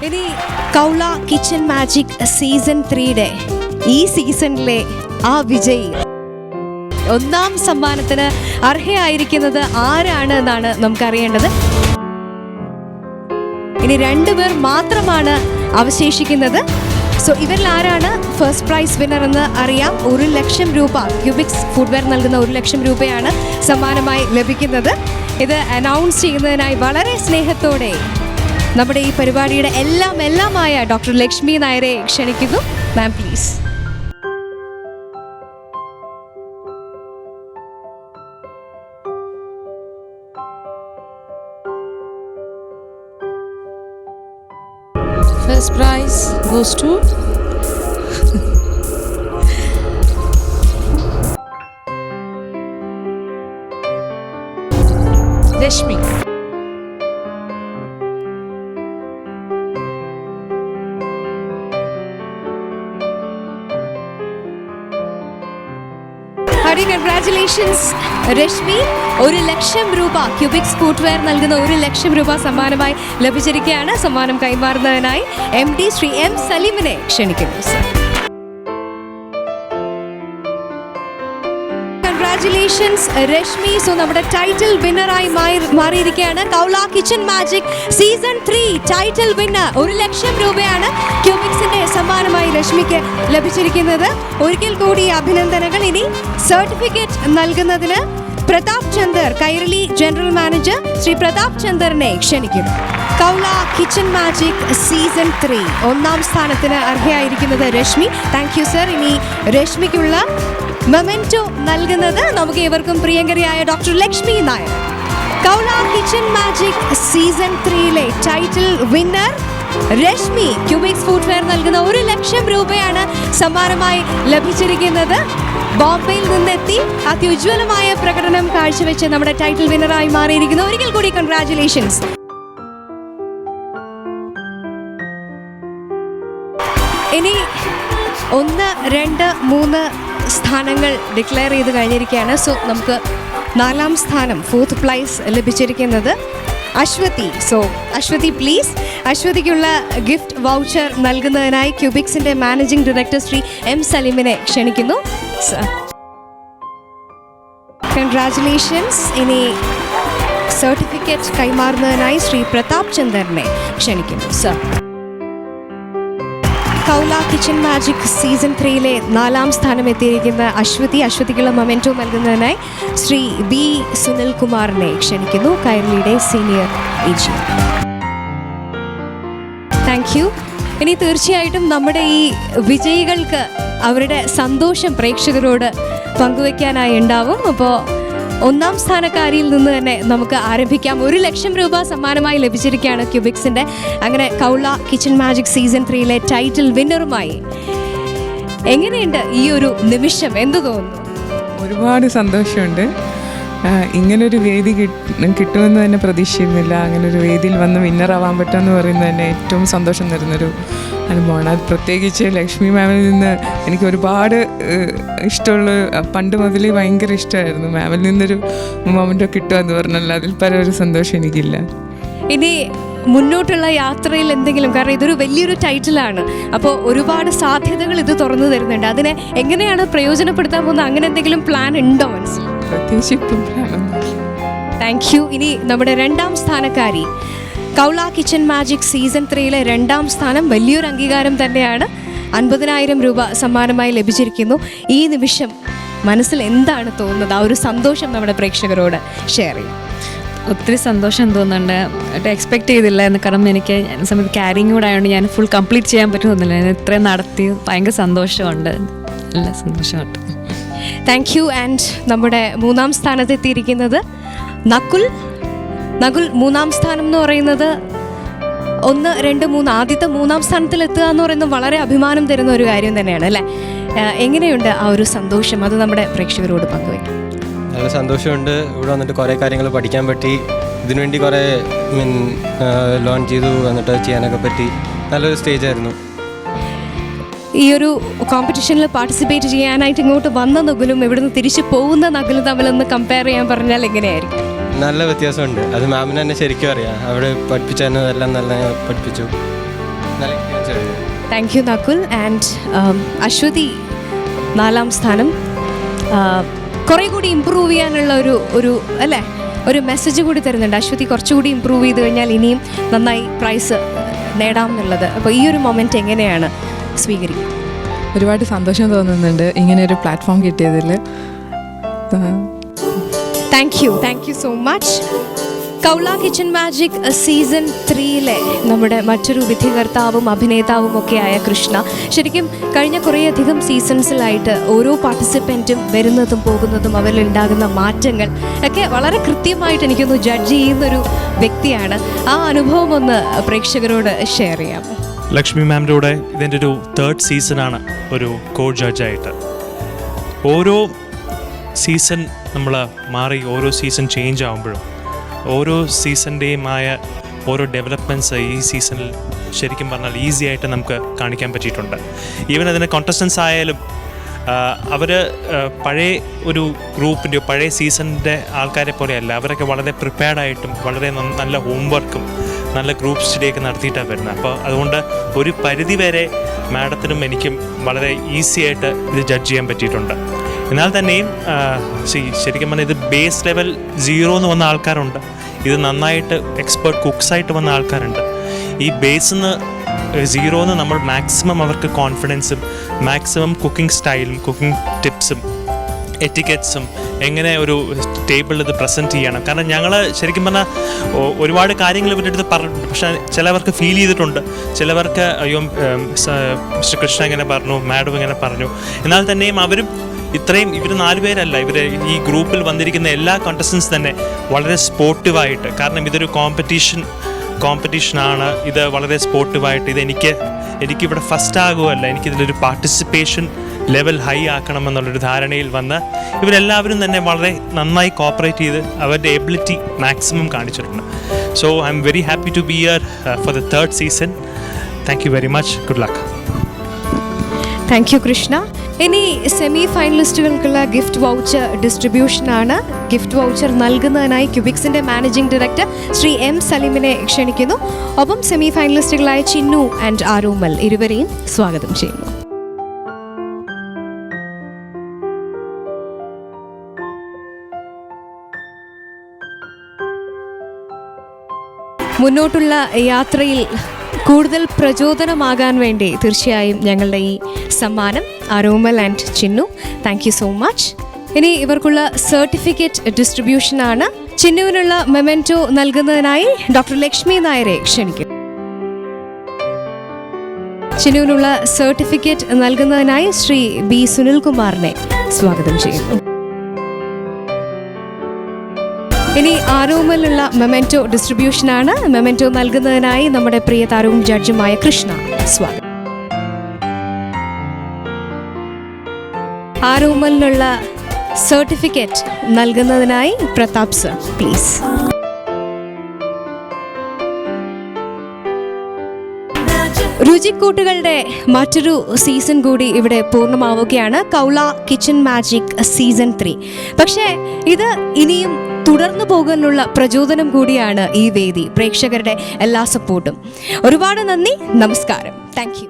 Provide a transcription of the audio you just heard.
ഇനി Khoula kitchen magic season 3യുടെ ഈ സീസണിലെ ആ വിജയി ഒന്നാം സമ്മാനത്തിന് അർഹയായിരിക്കുന്നത് ആരാണ് എന്നാണ് നമുക്കറിയേണ്ടത്. ഇനി 2 പേർ മാത്രമാണ് അവശേഷിക്കുന്നത്. സോ ഇവരിൽ ആരാണ് ഫസ്റ്റ് പ്രൈസ് വിന്നർ എന്ന് അറിയാം. 1 ലക്ഷം രൂപ ക്യൂബിക്സ് ഫുഡ്വെയർ നൽകുന്ന 1 ലക്ഷം രൂപയാണ് സമ്മാനമായി ലഭിക്കുന്നത്. ഇത് അനൗൺസ് ചെയ്യുന്നതിനായി വളരെ സ്നേഹത്തോടെ നമ്മുടെ ഈ പരിപാടിയുടെ എല്ലാമായ ഡോക്ടർ ലക്ഷ്മി നായരെ ക്ഷണിക്കുന്നു. Ma'am please. First prize goes to Rashmi. Congratulations Rashmi. 1 ലക്ഷം രൂപ ക്യൂബിക്സ് ഫുഡ്വെയർ നൽകുന്ന 1 ലക്ഷം രൂപ സമ്മാനമായി ലഭിച്ചിരിക്കുകയാണ്. സമ്മാനം കൈമാറുന്നതിനായി MD ശ്രീ M സലീമിനെ ക്ഷണിക്കുന്നു. കൺഗ്രാറ്റുലേഷൻസ് രശ്മി. സോ നമ്മുടെ ടൈറ്റിൽ വിന്നറായി മാറിയിരിക്കുകയാണ് കൗള kitchen magic season 3 title winner. 1 lakh രൂപയാണ് ക്യൂബിക്സിന്റെ സമ്മാനമായി രശ്മിക്ക് ലഭിച്ചിരിക്കുന്നത്. ഒരിക്കൽ കൂടി അഭിനന്ദനങ്ങൾ. ഇനി സർട്ടിഫിക്കറ്റ് നൽകുന്നതിന് പ്രതാപ് ചന്ദർ, കൈരളി ജനറൽ മാനേജർ ശ്രീ പ്രതാപ് ചന്ദറിനെ ക്ഷണിക്കുന്നു. കൗള കിച്ചൺ മാജിക് സീസൺ 3 ഒന്നാം സ്ഥാനത്തിന് അർഹയായിരിക്കുന്നത് രശ്മി. Thank you sir. ഇനി രശ്മിക്കുള്ള മൊമെന്റോ നൽകുന്നത് നമുക്ക് ഏവർക്കും പ്രിയങ്കരിയായ ഡോക്ടർ ലക്ഷ്മി നായർ. കൗള കിച്ചൺ മാജിക് സീസൺ 3യിലെ title winner Rashmi. Cubix foodware നൽകുന്ന 1 ലക്ഷം രൂപയാണ് സമ്മാനമായി ലഭിച്ചിരിക്കുന്നത്. ബോംബെയിൽ നിന്നെത്തി അത്യുജ്വലമായ പ്രകടനം കാഴ്ചവെച്ച് നമ്മുടെ ടൈറ്റിൽ വിന്നറായി മാറിയിരിക്കുന്നു. ഒരിക്കൽ കൂടി കൺഗ്രാറ്റുലേഷൻസ്. ഇനി 1, 2, 3 സ്ഥാനങ്ങൾ ഡിക്ലെയർ ചെയ്ത് കഴിഞ്ഞിരിക്കുകയാണ്. സോ നമുക്ക് 4ാം സ്ഥാനം 4th പ്ലേസ് ലഭിച്ചിരിക്കുന്നത് അശ്വതി. So Aswathi please. അശ്വതിക്കുള്ള ഗിഫ്റ്റ് വൗച്ചർ നൽകുന്നതിനായി ക്യൂബിക്സിന്റെ മാനേജിംഗ് ഡയറക്ടർ ശ്രീ M സലീമിനെ ക്ഷണിക്കുന്നു. കൺഗ്രാറ്റുലേഷൻസ്. ഇനി സർട്ടിഫിക്കറ്റ് കൈമാറുന്നതിനായി ശ്രീ പ്രതാപ് ചന്ദറിനെ ക്ഷണിക്കുന്നു. സർ, കൗള കിച്ചൺ മാജിക് സീസൺ 3യിലെ 4ാം സ്ഥാനം എത്തിയിരിക്കുന്ന അശ്വതിക്കുള്ള മൊമെന്റോ നൽകുന്നതിനായി ശ്രീ B സുനിൽ കുമാറിനെ ക്ഷണിക്കുന്നു, കൈരളിയുടെ സീനിയർ AG. Thank you. ഇനി തീർച്ചയായിട്ടും നമ്മുടെ ഈ വിജയികൾക്ക് അവരുടെ സന്തോഷം പ്രേക്ഷകരോട് പങ്കുവയ്ക്കാനായി ഉണ്ടാവും. അപ്പോൾ 1ാം സ്ഥാനക്കാരിയിൽ നിന്ന് തന്നെ നമുക്ക് ആരംഭിക്കാം. 1 ലക്ഷം രൂപ സമ്മാനമായി ലഭിച്ചിരിക്കുകയാണ് ക്യൂബിക്സിന്റെ. അങ്ങനെ കൗള കിച്ചൺ മാജിക് സീസൺ 3യിലെ ടൈറ്റിൽ വിന്നറുമായി എങ്ങനെയുണ്ട് ഈ ഒരു നിമിഷം? എന്തു തോന്നുന്നു? ഒരുപാട് സന്തോഷമുണ്ട്. ഇങ്ങനൊരു വേദി കിട്ടുമെന്ന് തന്നെ പ്രതീക്ഷിച്ചിരുന്നില്ല. അങ്ങനൊരു വേദിയിൽ വന്ന് വിന്നറാവാൻ പറ്റുമെന്ന് പറയുന്നത് തന്നെ ഏറ്റവും സന്തോഷം തരുന്നൊരു അനുഭവമാണ്. അത് പ്രത്യേകിച്ച് ലക്ഷ്മി മാമിൽ നിന്ന് എനിക്ക് ഒരുപാട് ഇഷ്ടമുള്ള, പണ്ട് മുതലേ ഭയങ്കര ഇഷ്ടമായിരുന്നു. മാമിൽ നിന്നൊരു മൊമെൻ്റോ കിട്ടുമെന്ന് പറഞ്ഞാൽ അതിൽ പല ഒരു സന്തോഷം എനിക്കില്ല. ഇനി മുന്നോട്ടുള്ള യാത്രയിൽ എന്തെങ്കിലും, കാരണം ഇതൊരു വലിയൊരു ടൈറ്റിലാണ്, അപ്പോൾ ഒരുപാട് സാധ്യതകൾ ഇത് തുറന്നു തരുന്നുണ്ട്. അതിനെ എങ്ങനെയാണ് പ്രയോജനപ്പെടുത്താൻ പോകുന്നത്? അങ്ങനെ എന്തെങ്കിലും പ്ലാൻ ഉണ്ടോ മനസ്സിൽ? പ്രത്യേകിച്ച് ഇപ്പം പ്ലാനൊന്നുമില്ല. Thank you. ഇനി നമ്മുടെ 2ാം സ്ഥാനക്കാരി കൗള കിച്ചൺ മാജിക് സീസൺ 3യിലെ 2ാം സ്ഥാനം വലിയൊരു അംഗീകാരം തന്നെയാണ്. 50,000 രൂപ സമ്മാനമായി ലഭിച്ചിരിക്കുന്നു. ഈ നിമിഷം മനസ്സിൽ എന്താണ് തോന്നുന്നത്? ആ ഒരു സന്തോഷം നമ്മുടെ പ്രേക്ഷകരോട് ഷെയർ ചെയ്യും. ഒത്തിരി സന്തോഷം തോന്നുന്നുണ്ട്. എക്സ്പെക്ട് ചെയ്തില്ല എന്ന്. കാരണം എനിക്ക് സമയത്ത് ക്യാരിങ് കൂടെ ആയതുകൊണ്ട് ഞാൻ ഫുൾ കംപ്ലീറ്റ് ചെയ്യാൻ പറ്റുന്നില്ല. ഞാൻ ഇത്രയും നടത്തി ഭയങ്കര സന്തോഷമുണ്ട്, നല്ല സന്തോഷമുണ്ട്. Thank you. ആൻഡ് നമ്മുടെ 3ാം സ്ഥാനത്തെത്തിയിരിക്കുന്നത് നകുൽ. 3ാം സ്ഥാനം എന്ന് പറയുന്നത് 1, 2, 3 ആദ്യത്തെ 3ാം സ്ഥാനത്തിൽ എത്തുക എന്ന് പറയുന്നത് വളരെ അഭിമാനം തരുന്ന ഒരു കാര്യം തന്നെയാണ് അല്ലേ? എങ്ങനെയുണ്ട് ആ ഒരു സന്തോഷം? അത് നമ്മുടെ പ്രേക്ഷകരോട് പങ്കുവയ്ക്കും. നല്ല സന്തോഷമുണ്ട്. ഇവിടെ വന്നിട്ട് കുറേ കാര്യങ്ങൾ പഠിക്കാൻ പറ്റി. ഇതിനുവേണ്ടി കുറേ ലേൺ ചെയ്തു, എന്നിട്ട് ചെയ്യാനൊക്കെ പറ്റി. നല്ലൊരു സ്റ്റേജായിരുന്നു. ഈ ഒരു കോമ്പറ്റീഷനിൽ പാർട്ടിസിപ്പേറ്റ് ചെയ്യാനായിട്ട് ഇങ്ങോട്ട് വന്ന നകുലും ഇവിടുന്ന് തിരിച്ചു പോകുന്ന നകുലും തമ്മിലൊന്ന് കമ്പയർ ചെയ്യാൻ പറഞ്ഞാൽ എങ്ങനെയായിരിക്കും? നല്ല വ്യത്യാസമുണ്ട്. അത് മാമിന് തന്നെ ശരിക്കും അറിയാം. അവിടെ പഠിപ്പിച്ചതെല്ലാം നല്ല പഠിപ്പിച്ചു. നല്ല എക്സ്പീരിയൻസ് ആയിരുന്നു. Thank you Nakul. And Aswathy 4ാം സ്ഥാനം. കുറേ കൂടി ഇമ്പ്രൂവ് ചെയ്യാനുള്ള ഒരു അല്ലേ ഒരു മെസ്സേജ് കൂടി തരുന്നുണ്ട്. അശ്വതി കുറച്ചുകൂടി ഇമ്പ്രൂവ് ചെയ്ത് കഴിഞ്ഞാൽ ഇനിയും നന്നായി പ്രൈസ് നേടാം എന്നുള്ളത്. അപ്പോൾ ഈ ഒരു മൊമെൻറ്റ് എങ്ങനെയാണ് സ്വീകരിക്കുക? ഒരുപാട് സന്തോഷം തോന്നുന്നുണ്ട് ഇങ്ങനെ ഒരു പ്ലാറ്റ്ഫോം കിട്ടിയതിൽ. Thank you so much. കൗള കിച്ചൺ മാജിക് സീസൺ 3 നമ്മുടെ മറ്റൊരു വിധികർത്താവും അഭിനേതാവും ഒക്കെയായ കൃഷ്ണ. ശരിക്കും കഴിഞ്ഞ കുറേയധികം സീസൺസിലായിട്ട് ഓരോ പാർട്ടിസിപ്പൻറ്റും വരുന്നതും പോകുന്നതും അവരിലുണ്ടാകുന്ന മാറ്റങ്ങൾ ഒക്കെ വളരെ കൃത്യമായിട്ട് എനിക്കൊന്ന് ജഡ്ജ് ചെയ്യുന്നൊരു വ്യക്തിയാണ്. ആ അനുഭവം ഒന്ന് പ്രേക്ഷകരോട് ഷെയർ ചെയ്യാം. ലക്ഷ്മി മാമിൻ്റെ കൂടെ ഇതിൻ്റെ ഒരു 3rd സീസണാണ് ഒരു കോ ജഡ്ജായിട്ട്. ഓരോ സീസൺ നമ്മൾ മാറി ഓരോ സീസൺ ചേഞ്ച് ആകുമ്പോഴും ഓരോ സീസണിൻ്റെയുമായ ഓരോ ഡെവലപ്മെൻറ്റ്സ് ഈ സീസണിൽ ശരിക്കും പറഞ്ഞാൽ ഈസി ആയിട്ട് നമുക്ക് കാണിക്കാൻ പറ്റിയിട്ടുണ്ട്. ഈവൻ അതിന് കോണ്ടസ്റ്റൻസ് ആയാലും അവർ പഴയ ഒരു ഗ്രൂപ്പിൻ്റെയോ പഴയ സീസണിൻ്റെ ആൾക്കാരെ പോലെയല്ല. അവരൊക്കെ വളരെ പ്രിപ്പയർഡായിട്ടും വളരെ നല്ല ഹോംവർക്കും നല്ല ഗ്രൂപ്പ് സ്റ്റഡിയൊക്കെ നടത്തിയിട്ടാണ് വരുന്നത്. അപ്പോൾ അതുകൊണ്ട് ഒരു പരിധി വരെ മാഡത്തിനും എനിക്കും വളരെ ഈസി ആയിട്ട് ഇത് ജഡ്ജ് ചെയ്യാൻ പറ്റിയിട്ടുണ്ട്. എന്നാൽ തന്നെയും ശരിക്കും പറഞ്ഞാൽ ഇത് ബേസ് ലെവൽ 0 വന്ന ആൾക്കാരുണ്ട്, ഇത് നന്നായിട്ട് എക്സ്പേർട്ട് കുക്സായിട്ട് വന്ന ആൾക്കാരുണ്ട്. ഈ ബേസിൽ നിന്ന് 0 നമ്മൾ മാക്സിമം അവർക്ക് കോൺഫിഡൻസും മാക്സിമം കുക്കിംഗ് സ്റ്റൈലും കുക്കിംഗ് ടിപ്സും എറ്റിക്കറ്റ്സും എങ്ങനെ ഒരു ടേബിളിൽ ഇത് പ്രസൻറ്റ് ചെയ്യണം. കാരണം ഞങ്ങൾ ശരിക്കും പറഞ്ഞാൽ ഒരുപാട് കാര്യങ്ങൾ ഇവരുടെ അടുത്ത് പറഞ്ഞിട്ടുണ്ട്. പക്ഷേ ചിലവർക്ക് ഫീൽ ചെയ്തിട്ടുണ്ട്, ചിലവർക്ക് അയ്യോ മിസ്റ്റർ കൃഷ്ണ ഇങ്ങനെ പറഞ്ഞു, മാഡം ഇങ്ങനെ പറഞ്ഞു. എന്നാൽ തന്നെയും അവരും ഇവർ 4 പേരല്ല, ഇവർ ഈ ഗ്രൂപ്പിൽ വന്നിരിക്കുന്ന എല്ലാ കോണ്ടസ്റ്റൻസ് തന്നെ വളരെ സ്പോർട്ടീവായിട്ട്, കാരണം ഇതൊരു കോമ്പറ്റീഷനാണ്, ഇത് വളരെ സ്പോർട്ടീവായിട്ട് എനിക്കിവിടെ ഫസ്റ്റ് ആകുമല്ല, എനിക്കിതിലൊരു പാർട്ടിസിപ്പേഷൻ ലെവൽ ഹൈ ആക്കണമെന്നുള്ളൊരു ധാരണയിൽ വന്ന് ഇവരെല്ലാവരും തന്നെ വളരെ നന്നായി കോപ്പറേറ്റ് ചെയ്ത് അവരുടെ എബിലിറ്റി മാക്സിമം കാണിച്ചിട്ടുണ്ട്. So I am very happy to be here for the 3rd season. Thank you very much. Good luck. Thank you Krishna. ഇനി സെമി ഫൈനലിസ്റ്റുകൾക്കുള്ള ഗിഫ്റ്റ് വൗച്ചർ ഡിസ്ട്രിബ്യൂഷനാണ്. ഗിഫ്റ്റ് വൗച്ചർ നൽകുന്നതിനായി ക്യൂബിക്സിൻ്റെ മാനേജിംഗ് ഡയറക്ടർ ശ്രീ M. സലീമിനെ ക്ഷണിക്കുന്നു. ഒപ്പം സെമി ഫൈനലിസ്റ്റുകളായ ചിന്നു ആൻഡ് ആരോമൽ ഇരുവരെയും സ്വാഗതം ചെയ്യുന്നു. മുന്നോട്ടുള്ള യാത്രയിൽ കൂടുതൽ പ്രചോദനമാകാൻ വേണ്ടി തീർച്ചയായും ഞങ്ങളുടെ ഈ സമ്മാനം Aromal and Chinnu. Thank you so much. ഇനി ഇവർക്കുള്ള സർട്ടിഫിക്കറ്റ് ഡിസ്ട്രിബ്യൂഷനാണ്. ചിന്നുവിനുള്ള മെമെൻറ്റോ നൽകുന്നതിനായി ഡോക്ടർ ലക്ഷ്മി നായരെ ക്ഷണിക്കുന്നു. ചിന്നുവിനുള്ള സർട്ടിഫിക്കറ്റ് നൽകുന്നതിനായി ശ്രീ B. സുനിൽകുമാറിനെ സ്വാഗതം ചെയ്യുന്നു. ഇനി ആരോമലിനുള്ള മെമെൻറ്റോ ഡിസ്ട്രിബ്യൂഷനാണ്. മെമെൻറ്റോ നൽകുന്നതിനായി നമ്മുടെ പ്രിയ താരവും ജഡ്ജുമായ കൃഷ്ണ സ്വാഗതം. ആരോമലിനുള്ള സർട്ടിഫിക്കറ്റ് നൽകുന്നതിനായി പ്രതാപ് സർ പ്ലീസ്. രുചിക്കൂട്ടുകളുടെ മറ്റൊരു സീസൺ കൂടി ഇവിടെ പൂർണ്ണമാവുകയാണ്. Khoula kitchen magic season 3. പക്ഷേ ഇത് ഇനിയും തുടർന്നു പോകാനുള്ള പ്രചോദനം കൂടിയാണ് ഈ വേദി. പ്രേക്ഷകരുടെ എല്ലാ സപ്പോർട്ടും ഒരുപാട് നന്ദി. നമസ്കാരം. Thank you.